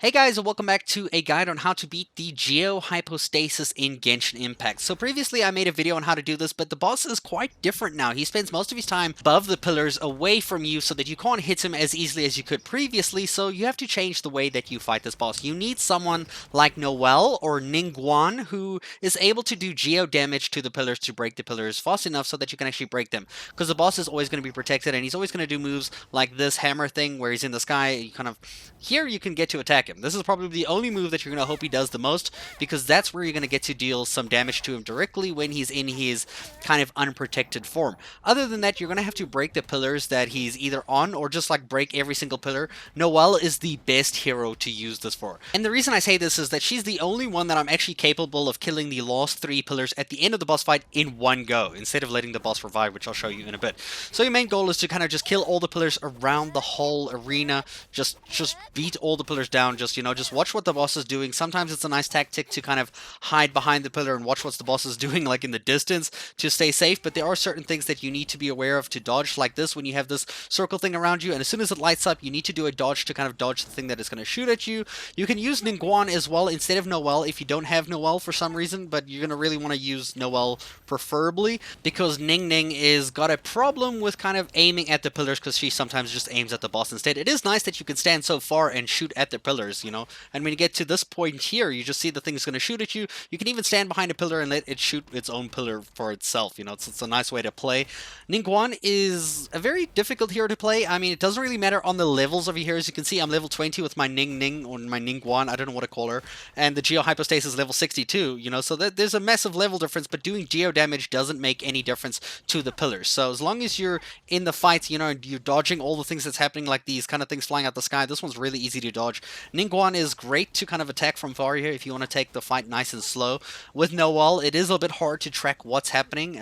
Hey guys, and welcome back to a guide on how to beat the Geo Hypostasis in Genshin Impact. So previously I made a video on how to do this, but the boss is quite different now. He spends most of his time above the pillars, away from you, so that you can't hit him as easily as you could previously, so you have to change the way that you fight this boss. You need someone like Noelle or Ningguang who is able to do geo damage to the pillars to break the pillars fast enough so that you can actually break them. Because the boss is always going to be protected, and he's always going to do moves like this hammer thing where he's in the sky. You kind of here you can get to attack him. This is probably the only move that you're going to hope he does the most, because that's where you're going to get to deal some damage to him directly when he's in his kind of unprotected form. Other than that, you're going to have to break the pillars that he's either on, or just like break every single pillar. Noelle is the best hero to use this for. And the reason I say this is that she's the only one that I'm actually capable of killing the last 3 pillars at the end of the boss fight in one go, instead of letting the boss revive, which I'll show you in a bit. So your main goal is to kind of just kill all the pillars around the whole arena. Just beat all the pillars down. Just watch what the boss is doing. Sometimes it's a nice tactic to kind of hide behind the pillar and watch what the boss is doing, like in the distance, to stay safe. But there are certain things that you need to be aware of to dodge, like this, when you have this circle thing around you, and as soon as it lights up, you need to do a dodge to kind of dodge the thing that is going to shoot at you. You can use Ningguang as well instead of Noelle if you don't have Noelle for some reason, but you're going to really want to use Noelle preferably, because Ning Ning is got a problem with kind of aiming at the pillars, because she sometimes just aims at the boss instead. It is nice that you can stand so far and shoot at the pillars, and when you get to this point here, you just see the thing's going to shoot at you. You can even stand behind a pillar and let it shoot its own pillar for itself. It's a nice way to play. Ningguang is a very difficult hero to play. I mean, it doesn't really matter on the levels of your heroes. You can see I'm level 20 with my Ning Ning, or my Ningguang, I don't know what to call her, and the Geo Hypostasis is level 62, so there's a massive level difference, but doing geo damage doesn't make any difference to the pillars. So as long as you're in the fight, and you're dodging all the things that's happening, like these kind of things flying out the sky, this one's really easy to dodge. Ningguang is great to kind of attack from far here if you want to take the fight nice and slow. With Noelle, it is a bit hard to track what's happening,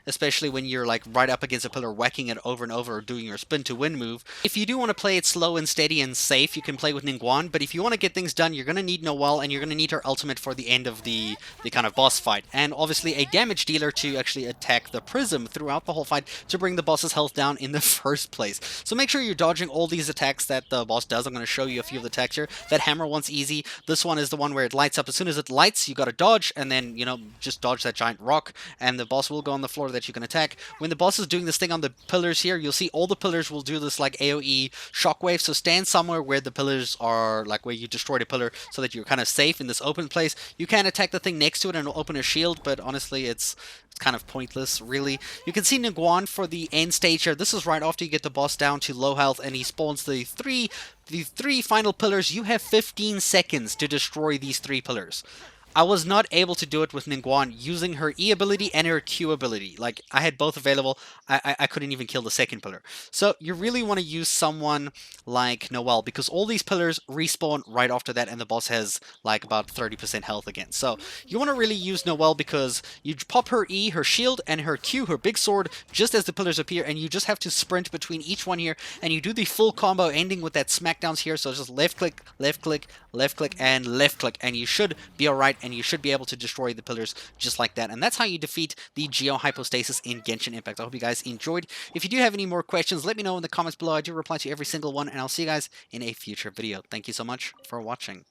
especially when you're like right up against a pillar, whacking it over and over, or doing your spin to win move. If you do want to play it slow and steady and safe, you can play with Ningguang, but if you want to get things done, you're going to need Noelle, and you're going to need her ultimate for the end of the kind of boss fight, and obviously a damage dealer to actually attack the prism throughout the whole fight to bring the boss's health down in the first place. So make sure you're dodging all these attacks that the boss does. I'm going to show you a few of the attacks here. That hammer one's easy. This one is the one where it lights up. As soon as it lights, you got to dodge, and then, just dodge that giant rock, and the boss will go on the floor that you can attack. When the boss is doing this thing on the pillars here, you'll see all the pillars will do this like AoE shockwave, so stand somewhere where the pillars are, like where you destroyed a pillar, so that you're kind of safe in this open place. You can attack the thing next to it and it'll open a shield, but honestly, it's kind of pointless, really. You can see Ningguang for the end stage here. This is right after you get the boss down to low health, and he spawns the three final pillars. You have 15 seconds to destroy these 3 pillars. I was not able to do it with Ningguang using her E ability and her Q ability. Like, I had both available. I couldn't even kill the second pillar. So you really want to use someone like Noelle, because all these pillars respawn right after that, and the boss has like about 30% health again. So you want to really use Noelle, because you pop her E, her shield, and her Q, her big sword, just as the pillars appear, and you just have to sprint between each one here, and you do the full combo ending with that smackdowns here. So just left click, left click, left click, and left click, and you should be alright, and you should be able to destroy the pillars just like that. And that's how you defeat the Geo Hypostasis in Genshin Impact. I hope you guys enjoyed. If you do have any more questions, let me know in the comments below. I do reply to every single one, and I'll see you guys in a future video. Thank you so much for watching.